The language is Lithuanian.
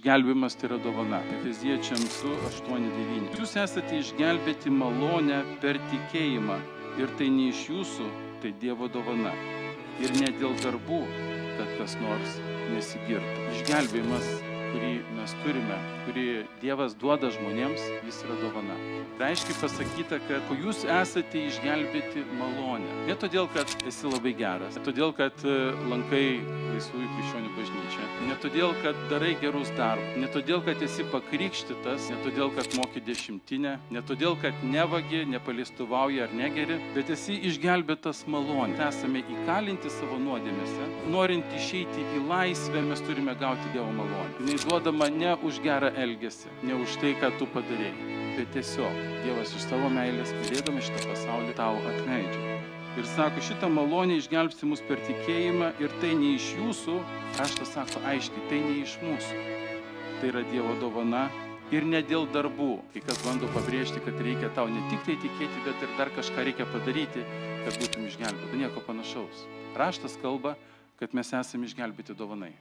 Išgelbėjimas tai yra dovana. Efeziečiams 2:8-9. Jūs esate išgelbėti malonę per tikėjimą ir tai ne iš jūsų, tai Dievo dovana. Ir ne dėl darbų, kad kas nors nesigirtų. Išgelbėjimas, kurį mes turime, kurį Dievas duoda žmonėms, jis yra dovana. Tai aiškiai pasakyta, kad jūs esate išgelbėti malonę. Ne todėl, kad esi labai geras, ne todėl, kad lankai laisvųjų krikščionių bažnyčią, ne todėl, kad darai gerus darbus, ne todėl, kad esi pakrikštytas, ne todėl, kad moki dešimtinę, ne todėl, kad nevagi, nepalistuvauji ar negeri, bet esi išgelbėtas malonė. Esame įkalinti savo nuodėmėse. Norint išeiti į laisvę, mes turime gauti Dievo malonę. Jis duodama ne už gerą elgesį, ne už tai, ką tu padarėjai, bet tiesiog Dievas iš savo meilės, mylėdamas šitą pasaulį, tau atleidžia. Ir sako, šitą malonę išgelbsti mus per tikėjimą ir tai ne iš jūsų, raštas sako aiškiai, tai ne iš mūsų. Tai yra Dievo dovana ir ne dėl darbų. Kai kas bando pabrėžti, kad reikia tau ne tik tai tikėti, bet ir dar kažką reikia padaryti, kad būtum išgelbėti. Nieko panašaus. Raštas kalba, kad mes esame išgelbėti dovanai.